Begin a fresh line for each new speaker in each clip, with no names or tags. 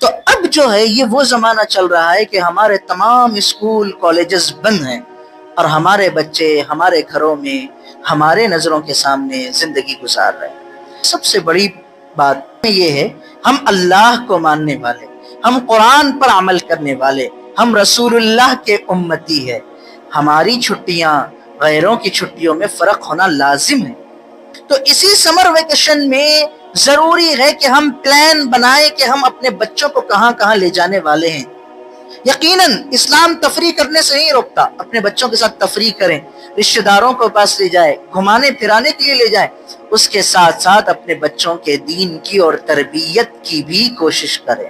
تو اب جو ہے یہ وہ زمانہ چل رہا ہے کہ ہمارے تمام اسکول کالجز بند ہیں اور ہمارے بچے ہمارے گھروں میں ہمارے نظروں کے سامنے زندگی گزار رہے ہیں۔ سب سے بڑی بات یہ ہے، ہم اللہ کو ماننے والے، ہم قرآن پر عمل کرنے والے، ہم رسول اللہ کے امتی ہے، ہماری چھٹیاں غیروں کی چھٹیوں میں فرق ہونا لازم ہے۔ تو اسی سمر ویکیشن میں ضروری ہے کہ ہم پلان بنائیں کہ ہم اپنے بچوں کو کہاں کہاں لے جانے والے ہیں۔ یقیناً اسلام تفریح کرنے سے نہیں روکتا، اپنے بچوں کے ساتھ تفریح کریں، رشتہ داروں کو پاس لے جائیں، گھمانے پھرانے کے لیے لے جائیں، اس کے ساتھ ساتھ اپنے بچوں کے دین کی اور تربیت کی بھی کوشش کریں۔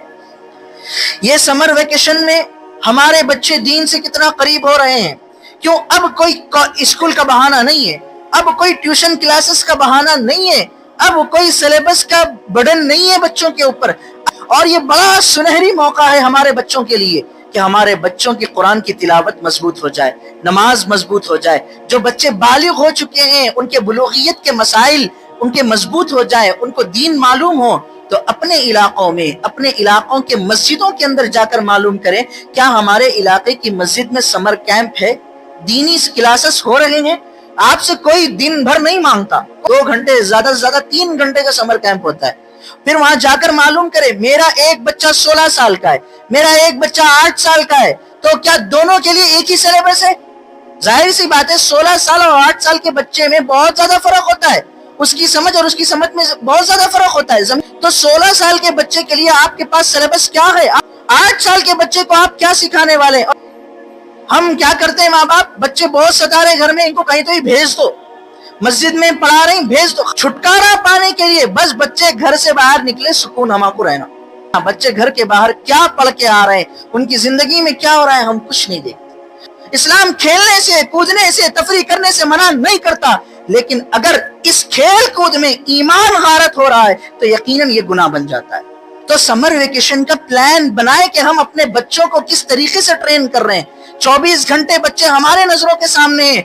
یہ سمر ویکیشن میں ہمارے بچے دین سے کتنا قریب ہو رہے ہیں، کیوں اب کوئی اسکول کا بہانہ نہیں ہے، اب کوئی ٹیوشن کلاسز کا بہانہ نہیں ہے، اب کوئی سلیبس کا برڈن نہیں ہے بچوں کے اوپر، اور یہ بڑا سنہری موقع ہے ہمارے بچوں کے لیے کہ ہمارے بچوں کی قرآن کی تلاوت مضبوط ہو جائے، نماز مضبوط ہو جائے، جو بچے بالغ ہو چکے ہیں ان کے بلوغیت کے مسائل ان کے مضبوط ہو جائے، ان کو دین معلوم ہو، تو اپنے علاقوں میں اپنے علاقوں کے مسجدوں کے اندر جا کر معلوم کریں کیا ہمارے علاقے کی مسجد میں سمر کیمپ ہے، دینی کلاسز ہو رہے ہیں۔ آپ سے کوئی دن بھر نہیں مانگتا، 2 گھنٹے زیادہ سے زیادہ 3 گھنٹے کا سمر کیمپ ہوتا ہے، پھر وہاں جا کر معلوم کرے میرا ایک بچہ 16 سال کا ہے، میرا ایک بچہ 8 سال کا ہے، تو کیا دونوں کے لیے ایک ہی سلیبس ہے؟ ظاہر سی بات ہے 16 سال اور 8 سال کے بچے میں بہت زیادہ فرق ہوتا ہے، اس کی سمجھ اور اس کی سمجھ میں بہت زیادہ فرق ہوتا ہے۔ تو 16 سال کے بچے کے لیے آپ کے پاس سلیبس کیا ہے؟ 8 سال کے بچے کو آپ کیا سکھانے والے ہیں؟ ہم کیا کرتے ہیں ماں باپ، بچے بہت ستا رہے گھر میں، ان کو کہیں تو ہی بھیج دو، مسجد میں پڑھا رہی بھیج دو، چھٹکارا پانے کے لیے بس بچے گھر سے باہر نکلے سکون ہما کو رہنا۔ بچے گھر کے باہر کیا پڑھ کے آ رہے ہیں، ان کی زندگی میں کیا ہو رہا ہے، ہم کچھ نہیں دیکھتے۔ اسلام کھیلنے سے کودنے سے تفریح کرنے سے منع نہیں کرتا، لیکن اگر اس کھیل کود میں ایمان غارت ہو رہا ہے تو یقیناً یہ گناہ بن جاتا ہے۔ تو سمر ویکیشن کا پلان بنائے کہ ہم اپنے بچوں کو کس طریقے سے ٹرین کر رہے ہیں۔ 24 گھنٹے بچے ہمارے نظروں کے سامنے ہیں،